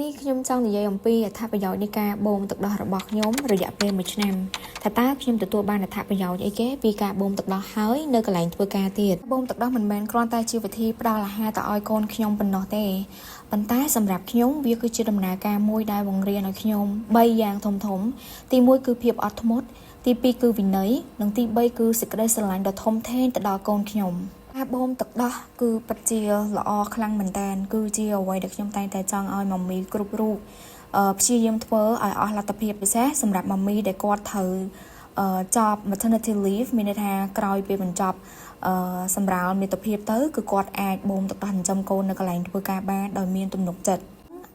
នេះខ្ញុំចង់និយាយអំពីអត្ថប្រយោជន៍នៃការបូមទឹកដោះរបស់ខ្ញុំរយៈពេល1ឆ្នាំថាតើខ្ញុំទទួលបានអត្ថប្រយោជន៍អីគេពីការបូមទឹកដោះហើយនៅកន្លែងធ្វើការទៀតបូមទឹកដោះមិនមែនគ្រាន់តែជាវិធីផ្ដល់អាហារទៅឲ្យកូនខ្ញុំប៉ុណ្ណោះទេប៉ុន្តែសម្រាប់ខ្ញុំវាគឺជាដំណើរការមួយដែលបង្រៀនឲ្យខ្ញុំ3យ៉ាងធំទី1គឺភាពអត់ធ្មត់ទី2គឺវិន័យនិងទី3គឺសេចក្តីស្រឡាញ់ដ៏ធំធេងទៅដល់កូនខ្ញុំការបូមទឹកដោះគឺពិតជាល្អខ្លាំងមែនតើគឺជាអ្វីដែលខ្ញុំតែងតែចង់ឲ្យម៉ាមីគ្រប់រូបព្យាយាមធ្វើឲ្យអស់លទ្ធភាពពិសេសសម្រាប់ម៉ាមីដែលគាត់ត្រូវចប់ maternity leave មានន័យថាក្រោយពេលបញ្ចប់សម្រាលមាតុភាពទៅគឺគាត់អាចបូមទឹកដោះចិញ្ចឹមកូននៅកន្លែងធ្វើការបានដោយមានទំនុកចិត្ត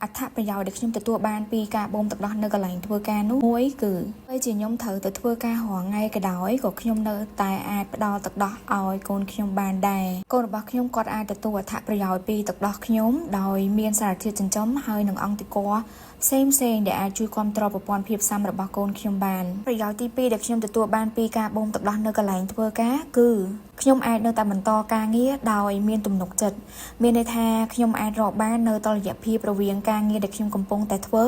អត្ថប្រយោជន៍ដែលខ្ញុំទទួលបានពីការបូមទឹកដោះនៅកន្លែងធ្វើការនោះមួយគឺពេលជាខ្ញុំត្រូវទៅធ្វើការរាល់ថ្ងៃក៏ដោយក៏ខ្ញុំនៅតែអាចផ្ដល់ទឹកដោះឲ្យកូនខ្ញុំបានដែរកូនរបស់ខ្ញុំគាត់អាចទទួលអត្ថប្រយោជន៍ពីទឹកដោះខ្ញុំដោយមានសារធាតុចិញ្ចឹមហើយនិងអង្គារផ្សេងដែលអាចជួយគ្រប់គ្រងប្រព័ន្ធភាពស៊ាំរបស់កូនខ្ញុំបានប្រយោជន៍ទី2ដែលខ្ញុំទទួលបានពីការបូមទឹកដោះនៅកន្លែងធ្វើការគឺខ្ញុំអាចនៅតែបន្តការងារដោយមានទំនុកចិត្តមានន័យថាខ្ញុំអាចរកបាននៅតុល្យភាពរវាងការងារដែលខ្ញុំកំពុងតែធ្វើ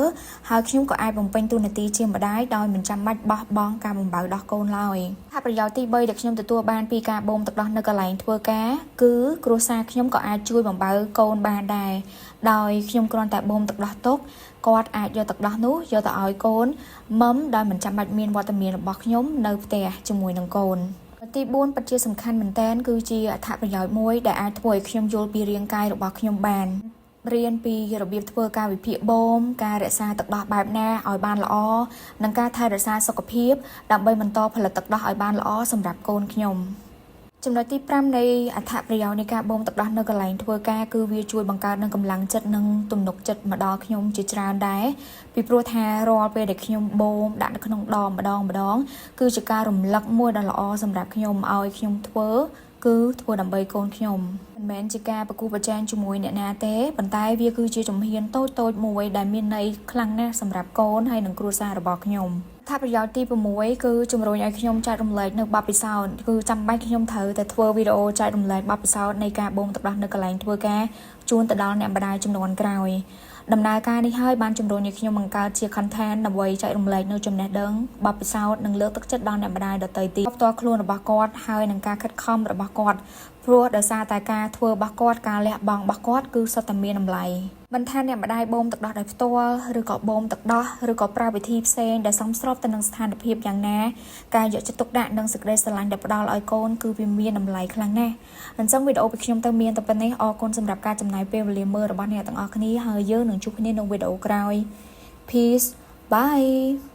ហើយខ្ញុំក៏អាចបំពេញតួនាទីជាម្ដាយដោយមិនចាំបាច់បោះបង់ការបំរើដោះកូនឡើយថាប្រយោជន៍ទី3ដែលខ្ញុំទទួលបានពីការបូមទឹកដោះនៅកន្លែងធ្វើការគឺគ្រួសារខ្ញុំក៏អាចជួយបំរើកូនបានដែរដោយខ្ញុំគ្រាន់តែបូមទឹកដោះទុកគាត់អាចយកទឹកដោះនោះយកទៅឲ្យកូនមុំដោយមិនចាំបាច់មានវត្តមានរបស់ខ្ញុំនៅផ្ទះជាមួយនឹងកូនទី4ពិតជាសំខាន់មែនទែនគឺជាអត្ថប្រយោជន៍មួយដែលអាចធ្វើឲ្យខ្ញុំយល់ពីរាងកាយរបស់ខ្ញុំបានរៀនពីរបៀបធ្វើការវិភាគបូមការរក្សាទឹកដោះបែបណាឲ្យបានល្អនិងការថែរក្សាសុខភាពដើម្បីបន្តផលិតទឹកដោះឲ្យបានល្អសម្រាប់កូនខ្ញុំចំណុចទី5នៃអត្ថប្រយោជន៍នៃការបូមទឹកដោះនៅកន្លែងធ្វើការគឺវាជួយបង្កើតនឹងកម្លាំងចិត្តនិងទំនុកចិត្តមកដល់ខ្ញុំជាច្រើនដែរពីព្រោះថារាល់ពេលដែលខ្ញុំបូមដាក់នៅក្នុងដងម្ដងគឺជាការរំលឹកមួយដ៏ល្អសម្រាប់ខ្ញុំឲ្យខ្ញុំធ្វើដើម្បីកូនខ្ញុំមិនមែនជាការប្រគល់ប្រជែងជាមួយអ្នកណាទេប៉ុន្តែវាគឺជាជំហានតូចមួយដែលមានន័យខ្លាំងណាស់សម្រាប់កូនហើយនិងគ្រួសាររបស់ខ្ញុំថាប្រយោជន៍ទី6គឺជំរុញឲ្យខ្ញុំចែករំលែកនៅបទពិសោធន៍គឺចាំបាច់ខ្ញុំត្រូវតែធ្វើវីដេអូចែករំលែកបទពិសោធន៍នៃការបូមទឹកដោះនៅកន្លែងធ្វើការជូនទៅដល់អ្នកម្ដាយចំនួនក្រោយដំណើរការនេះហើយបានជំរុញឲ្យខ្ញុំបង្កើតជា content ដើម្បីចែករំលែកនៅចំណេះដឹងបទពិសោធន៍និងលើកទឹកចិត្តដល់អ្នកម្ដាយដទៃទៀតផ្ទាល់ខ្លួនរបស់គាត់ហើយនឹងការខិតខំរបស់គាត់ព្រោះដោយសារតែការធ្វើរបស់គាត់ការលះបង់របស់គាត់គឺសុទ្ធតែមានតម្លៃមិនថាអ្នកម្ដាយបូមទឹកដោះដោយផ្ទាល់ឬក៏បូមទឹកដោះឬក៏ប្រើវិធីផ្សេងដែលសមស្របទៅនឹងស្ថានភាពយ៉ាងណាការយកចិត្តទុកដាក់និងសេចក្តីស្រឡាញ់ដែលផ្ដល់ឲ្យកូនគឺវាមានតម្លៃខ្លាំងណាស់អញ្ចឹងវីដេអូពីខ្ញុំទៅមានតែប៉ុណ្ណេះអរគុណសម្រាប់ការចំណាយពេលវេលាមើលរបស់អ្នកទាំងអស់គ្នាហើយយើងនឹងជួបគ្នានៅវីដេអូក្រោយ Peace bye